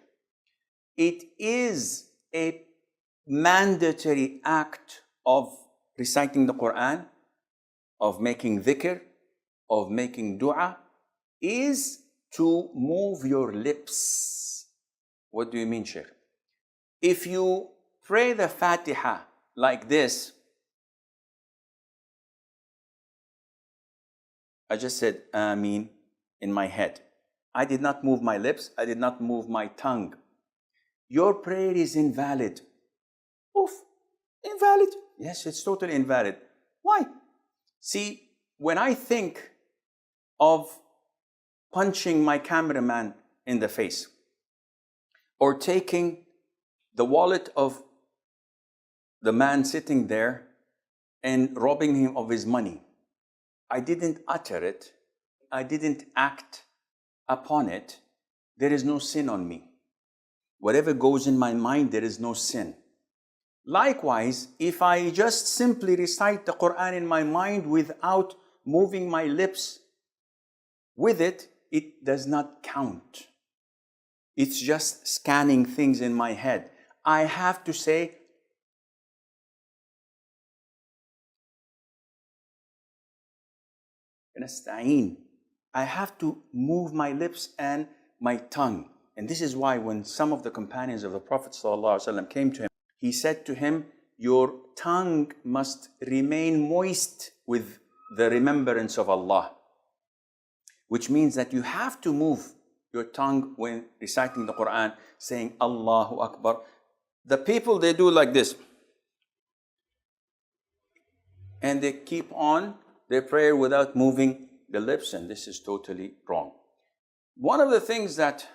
it is a mandatory act of reciting the Quran, of making dhikr, of making dua, is to move your lips. What do you mean, Shaykh? If you pray the Fatiha like this, I just said Ameen in my head. I did not move my lips, I did not move my tongue. Your prayer is invalid. Oof, invalid? Yes, it's totally invalid. Why? See, when I think of punching my cameraman in the face, or taking the wallet of the man sitting there and robbing him of his money, I didn't utter it, I didn't act upon it, there is no sin on me. Whatever goes in my mind, there is no sin. Likewise, if I just simply recite the Quran in my mind without moving my lips with it, it does not count. It's just scanning things in my head. I have to say, I have to move my lips and my tongue. And this is why when some of the companions of the Prophet ﷺ came to him, he said to him, your tongue must remain moist with the remembrance of Allah. Which means that you have to move your tongue when reciting the Quran, saying Allahu Akbar. The people, they do like this. And they keep on their prayer without moving the lips, and this is totally wrong. One of the things that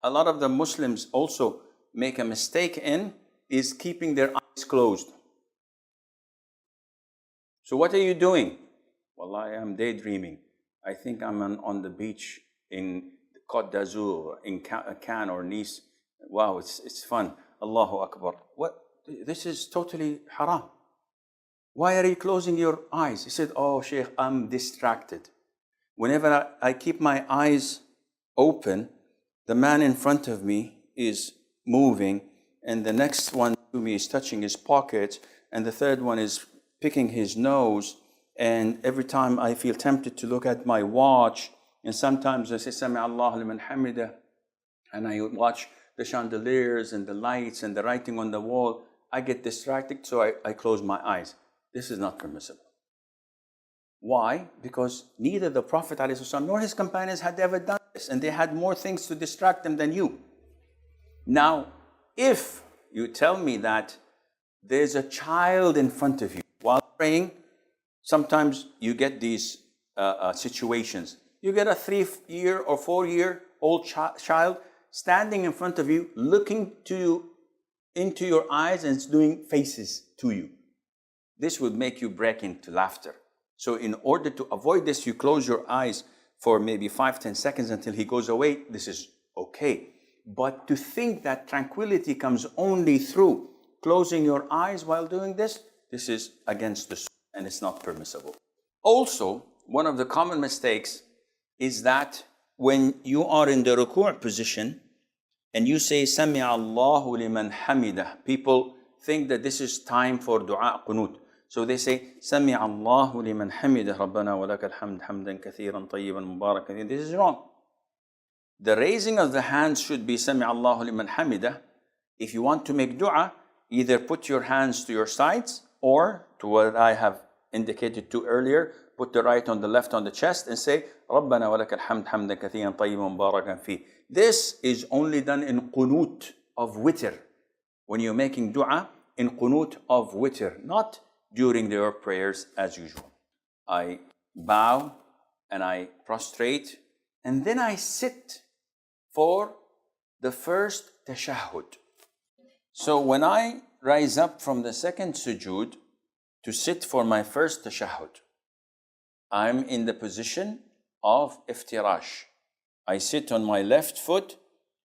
a lot of the Muslims also make a mistake in is keeping their eyes closed. So what are you doing? Well, I am daydreaming. I think I'm on the beach in Côte d'Azur, in Cannes or Nice. Wow, it's fun. Allahu Akbar. What? This is totally haram. Why are you closing your eyes? He said, oh, Shaykh, I'm distracted. Whenever I keep my eyes open, the man in front of me is moving, and the next one to me is touching his pocket, and the third one is picking his nose, and every time I feel tempted to look at my watch, and sometimes I say, Sami Allahu liman hamidah, and I watch the chandeliers and the lights and the writing on the wall, I get distracted, so I close my eyes. This is not permissible. Why? Because neither the Prophet ﷺ nor his companions had ever done this, and they had more things to distract them than you. Now, if you tell me that there's a child in front of you while praying, sometimes you get these situations. You get a 3-year or 4-year-old child standing in front of you, looking into your eyes and doing faces to you. This would make you break into laughter. So in order to avoid this, you close your eyes for maybe 5-10 seconds until he goes away. This is okay. But to think that tranquility comes only through closing your eyes while doing this, this is against the Sunnah and it's not permissible. Also, one of the common mistakes is that when you are in the ruku' position and you say Sami Allahu liman hamidah, people think that this is time for dua qunut. So they say Sami Allahu liman hamidah Rabbana wa lakal hamd hamdan kathiran tayyiban mubarakan. This is wrong. The raising of the hands should be Sami Allahu liman hamidah. If you want to make dua, either put your hands to your sides or to what I have indicated to earlier, put the right on the left on the chest and say Rabbana wa lakal hamd hamdan kathiran tayyiban mubarakan fi. This is only done in qunut of witr. When you're making dua in qunut of witr, not during their prayers as usual. I bow and I prostrate and then I sit for the first tashahhud. So when I rise up from the second sujood to sit for my first tashahhud, I'm in the position of iftirash. I sit on my left foot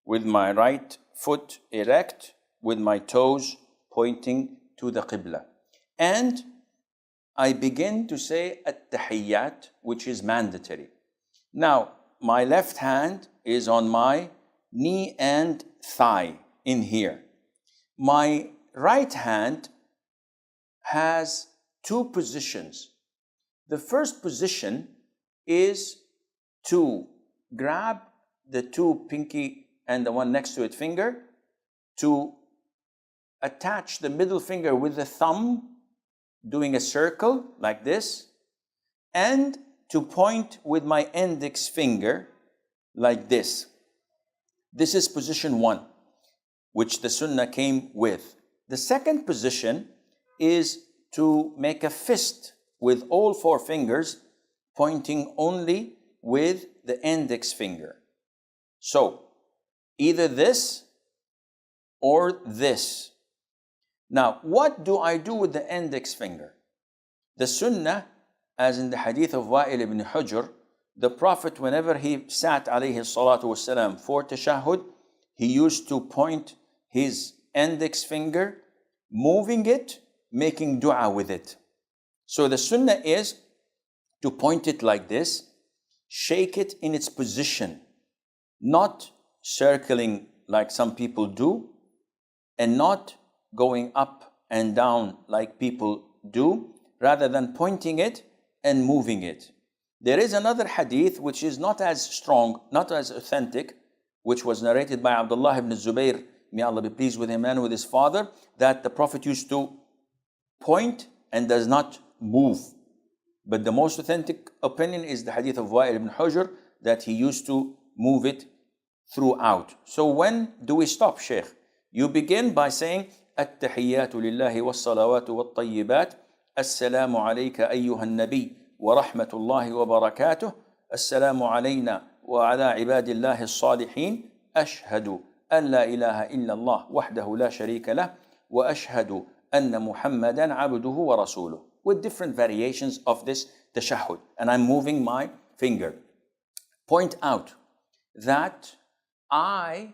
with my right foot erect with my toes pointing to the Qibla. And I begin to say At-Tahiyyat, which is mandatory. Now, my left hand is on my knee and thigh in here. My right hand has two positions. The first position is to grab the two pinky and the one next to it finger, to attach the middle finger with the thumb, doing a circle like this, and to point with my index finger like this. This is position one, which the Sunnah came with. The second position is to make a fist with all four fingers, pointing only with the index finger. So, either this or this. Now, what do I do with the index finger? The Sunnah, as in the Hadith of Wa'il ibn Hujr, the Prophet, whenever he sat alayhi salatu wasalam for tashahhud, he used to point his index finger, moving it, making dua with it. So the Sunnah is to point it like this, shake it in its position, not circling like some people do, and not going up and down like people do, rather than pointing it and moving it. There is another hadith which is not as strong, not as authentic, which was narrated by Abdullah ibn Zubayr, may Allah be pleased with him and with his father, that the Prophet used to point and does not move. But the most authentic opinion is the hadith of Wa'il ibn Hujr, that he used to move it throughout. So when do we stop, Shaykh? You begin by saying, At-Tahiyyatu lillahi was-salawatu wat-tayyibat, Assalamu alayka ayyuha an-nabi wa rahmatullahi wa barakatuh, Assalamu alayna wa ala ibadillahi as-salihin, Ashhadu an la ilaha illa Allah wahdahu la sharika lah, wa ashhadu anna Muhammadan abduhu wa rasuluh. With different variations of this tashahhud. And I'm moving my finger. Point out that I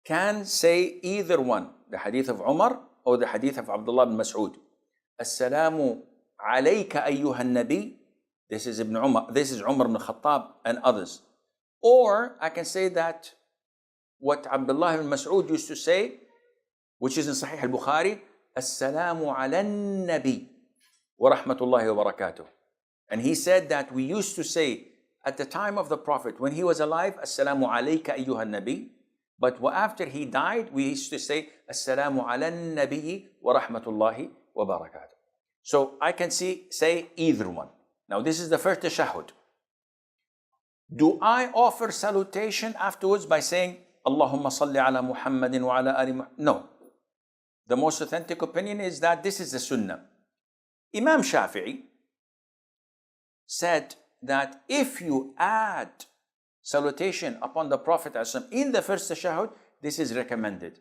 can say either one, the hadith of Umar or the hadith of Abdullah bin Mas'ud. Assalamu alayka ayyuha nabi. This is Umar ibn Khattab and others. Or I can say that what Abdullah ibn Mas'ud used to say, which is in Saheeh Al-Bukhari, Assalamu ala nabi wa rahmatullahi wa barakatuh. And he said that we used to say at the time of the Prophet, when he was alive, Assalamu alayka ayyuha nabi. But after he died, we used to say, Assalamu ala nabi wa rahmatullahi wa barakatuh. So I can say either one. Now this is the first tashahhud. Do I offer salutation afterwards by saying, Allahumma salli ala Muhammadin wa ala ali Muhammad? No. The most authentic opinion is that this is the Sunnah. Imam Shafi'i said that if you add salutation upon the Prophet in the first tashahhud, this is recommended.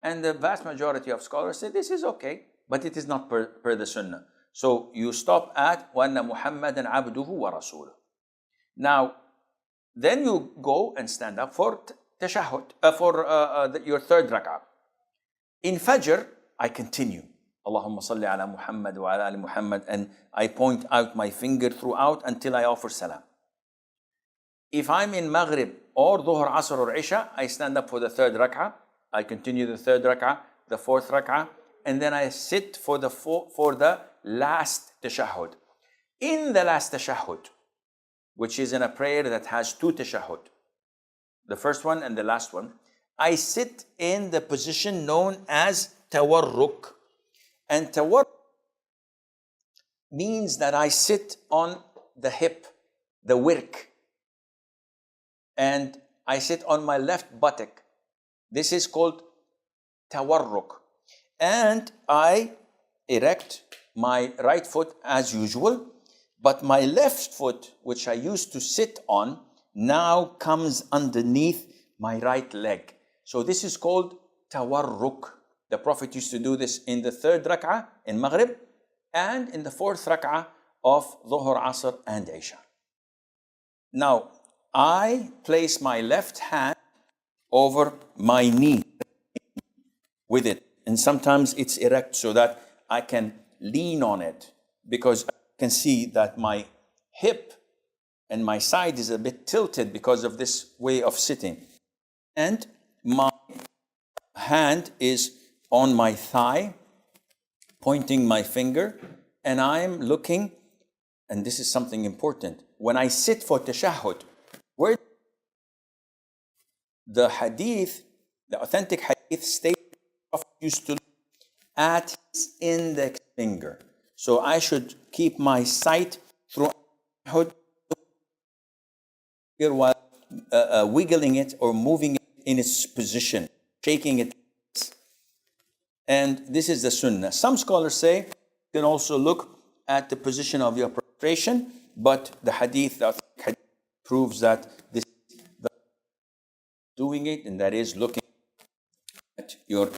And the vast majority of scholars say this is okay, but it is not per the Sunnah. So you stop at وَأَنَّ مُحَمَّدًا عَبْدُهُ وَرَسُولُهُ. Now, then you go and stand up for tashahhud, your third rak'ah. In Fajr, I continue. Allahumma salli ala Muhammad wa ala ali Muhammad, and I point out my finger throughout until I offer salam. If I'm in Maghrib or Dhuhr, Asr or Isha, I stand up for the third rak'ah. I continue the third rak'ah, the fourth rak'ah, and then I sit for the last tashahhud. In the last tashahhud, which is in a prayer that has two tashahhud, the first one and the last one, I sit in the position known as tawarruk. And tawarruk means that I sit on the hip, the wirk, and I sit on my left buttock. This is called tawarruk. And I erect my right foot as usual, but my left foot, which I used to sit on, now comes underneath my right leg. So this is called tawarruk. The Prophet used to do this in the third rak'ah in Maghrib and in the fourth rak'ah of Dhuhr, Asr and Isha. Now, I place my left hand over my knee with it. And sometimes it's erect so that I can lean on it, because I can see that my hip and my side is a bit tilted because of this way of sitting. And my hand is on my thigh, pointing my finger, and I'm looking, and this is something important. When I sit for tashahhud, where the hadith, the authentic hadith states the Prophet used to look at his index finger. So I should keep my sight through tashahhud while wiggling it or moving it in its position, shaking it. And this is the sunnah. Some scholars say you can also look at the position of your prostration, but the hadith proves that this is doing it, and that is looking at your.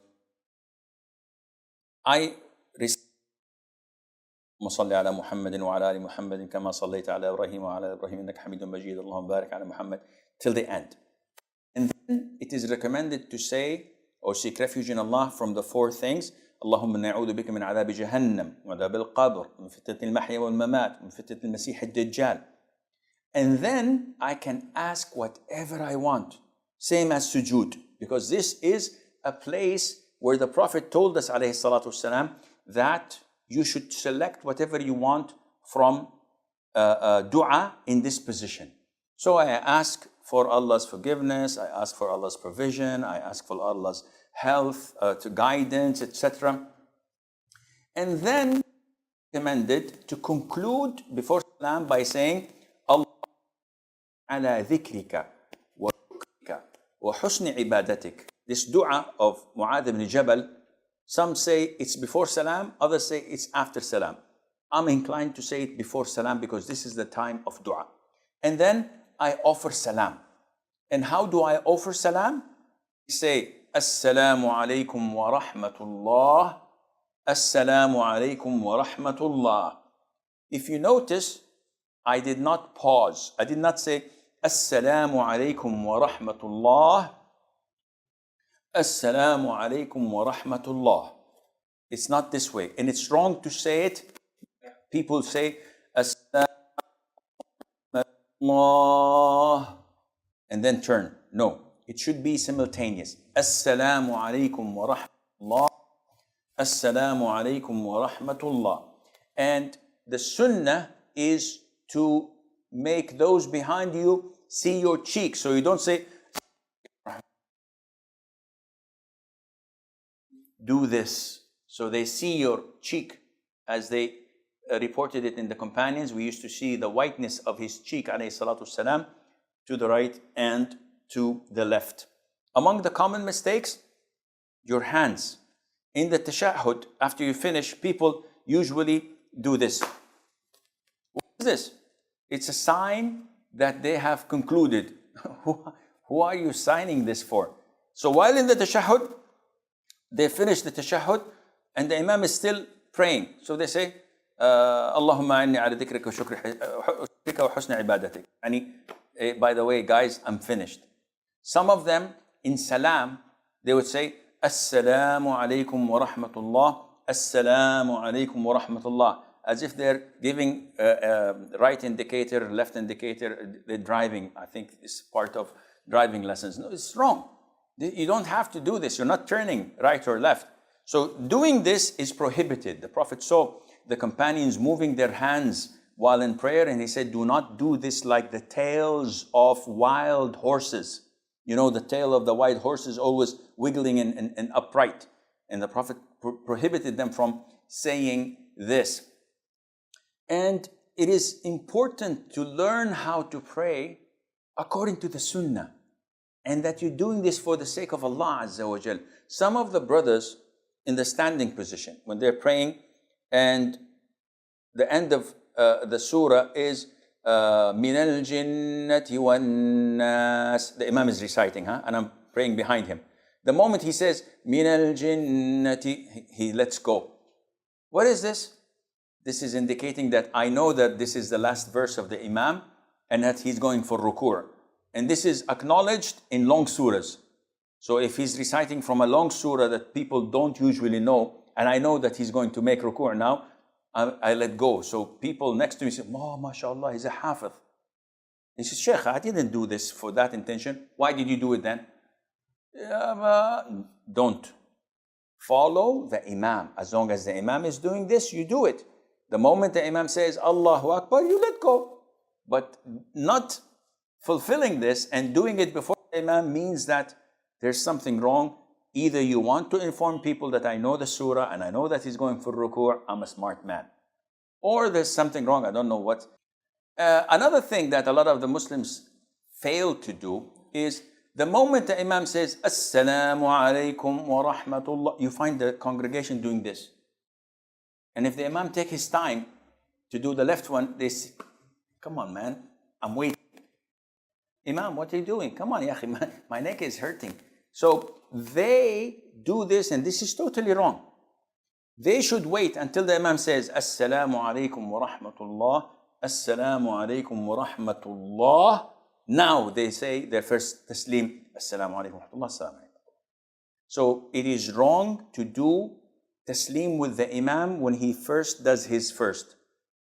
I recite صل على محمد وعلى آل محمد كما صليت على إبراهيم وعلى إبراهيم إنك حميد مجيد اللهم بارك على محمد till the end. And then it is recommended to say or seek refuge in Allah from the four things. اللهم نعوذ بك من عذاب جهنم وعذاب القبر من فتنة المحيا والممات من فتنة المسيح الدجال. And then I can ask whatever I want. Same as sujood, because this is a place where the Prophet told us alayhi salatu wasalam that you should select whatever you want from dua in this position. So I ask for Allah's forgiveness, I ask for Allah's provision, I ask for Allah's health, to guidance, etc. And then recommended to conclude before salam by saying, Allah ala dhikrika wa shukrika wa husni ibadatik. This dua of Mu'adh ibn Jabal, some say it's before salam, others say it's after salam. I'm inclined to say it before salam because this is the time of dua. And then I offer salam. And how do I offer salam? I say, Assalamu alaikum wa rahmatullah. Assalamu alaikum wa rahmatullah. If you notice, I did not pause. I did not say, Assalamu alaikum wa rahmatullah. Assalamu alaikum wa rahmatullah. It's not this way. And it's wrong to say it. People say, Assalamu alaikum and then turn. No, it should be simultaneous. Assalamu alaikum wa rahmatullah. Assalamu alaikum wa rahmatullah. And the sunnah is to make those behind you see your cheek. So you don't say, do this. So they see your cheek, as they reported it in the companions. We used to see the whiteness of his cheek, alayhi salatu salam, to the right and to the left. Among the common mistakes, your hands. In the tashahhud, after you finish, people usually do this. What is this? It's a sign that they have concluded. Who are you signing this for? So while in the tashahhud, they finish the tashahhud and the imam is still praying. So they say, Allahumma inni ala dhikrika wa shukrika wa husni ibadatik. By the way, guys, I'm finished. Some of them in salam, they would say, Assalamu alaikum wa rahmatullah. Assalamu alaikum wa rahmatullah. As if they're giving right indicator, left indicator, they're driving. I think it's part of driving lessons. No, it's wrong. You don't have to do this. You're not turning right or left. So doing this is prohibited. The Prophet saw the companions moving their hands while in prayer, and he said, do not do this like the tails of wild horses. You know, the tail of the wild horse is always wiggling and upright. And the Prophet prohibited them from saying this. And it is important to learn how to pray according to the Sunnah, and that you're doing this for the sake of Allah Azza wa Jal. Some of the brothers in the standing position, when they're praying, and the end of the surah is min al-jinnati wan-nas. The Imam is reciting, and I'm praying behind him. The moment he says min al-jinnati, he lets go. What is this? This is indicating that I know that this is the last verse of the Imam and that he's going for ruku'. And this is acknowledged in long surahs. So if he's reciting from a long surah that people don't usually know, and I know that he's going to make ruku' now, I let go. So people next to me say, oh, mashallah, he's a hafiz. He says, Shaykh, I didn't do this for that intention. Why did you do it then? Don't. Follow the Imam. As long as the Imam is doing this, you do it. The moment the Imam says, Allahu Akbar, you let go. But not fulfilling this and doing it before the Imam means that there's something wrong. Either you want to inform people that I know the surah and I know that he's going for ruku', I'm a smart man. Or there's something wrong, I don't know what. Another thing that a lot of the Muslims fail to do is the moment the Imam says, Assalamu alaikum wa rahmatullah, you find the congregation doing this. And if the Imam take his time to do the left one, they say, come on man, I'm waiting. Imam, what are you doing? Come on, yahi, my neck is hurting. So they do this, and this is totally wrong. They should wait until the Imam says, Assalamu alaikum wa rahmatullah, Assalamu alaikum wa rahmatullah. Now they say their first taslim, Assalamu alaikum wa rahmatullah, Assalamu alaikum. So it is wrong to do taslim with the Imam when he first does his first.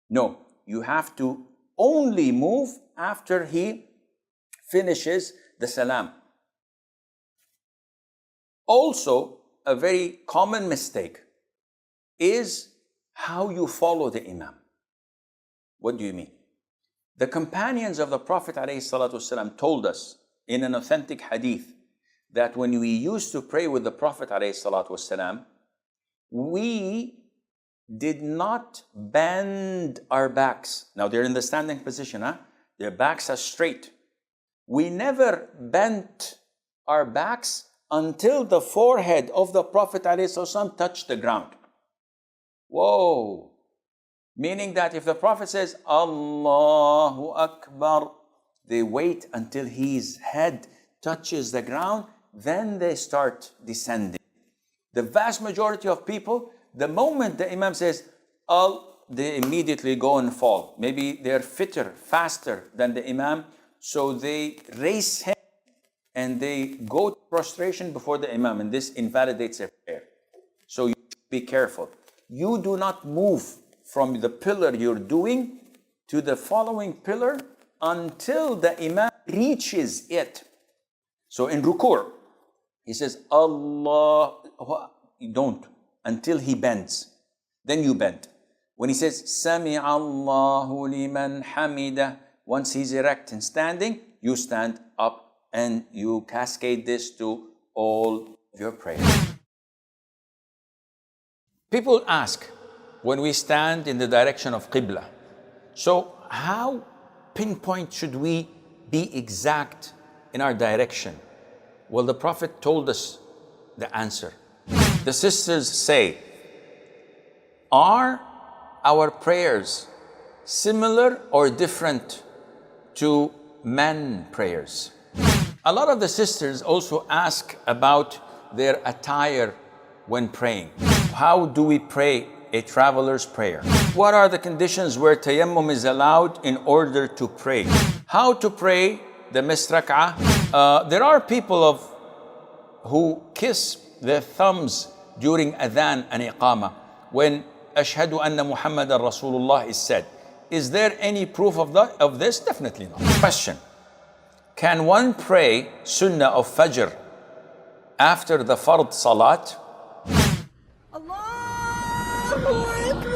No, you have to only move after he finishes the salam. Also, a very common mistake is how you follow the Imam. What do you mean? The companions of the Prophet ﷺ told us in an authentic hadith that when we used to pray with the Prophet ﷺ, we did not bend our backs. Now they're in the standing position, their backs are straight. We never bent our backs until the forehead of the Prophet ﷺ touched the ground. Whoa! Meaning that if the Prophet says, Allahu Akbar, they wait until his head touches the ground, then they start descending. The vast majority of people, the moment the Imam says, they immediately go and fall. Maybe they're fitter, faster than the Imam, so they raise him and they go to prostration before the Imam, and this invalidates their prayer. So you be careful. You do not move from the pillar you're doing to the following pillar until the Imam reaches it. So in ruku', he says, Allah, you don't, until he bends. Then you bend. When he says, Sami Allahu liman hamida, once he's erect and standing, you stand up and you cascade this to all your prayers. People ask, when we stand in the direction of Qibla, so how pinpoint should we be exact in our direction? Well, the Prophet told us the answer. The sisters say, are our prayers similar or different to men prayers? A lot of the sisters also ask about their attire when praying. How do we pray a traveler's prayer? What are the conditions where tayammum is allowed in order to pray? How to pray the missed rak'ah? There are people who kiss their thumbs during Aadhaan and Iqamah when Ashhadu anna Muhammadan Rasulullah is said. Is there any proof of this? Definitely not. Question. Can one pray Sunnah of Fajr after the Fard Salat? Allahu Akbar.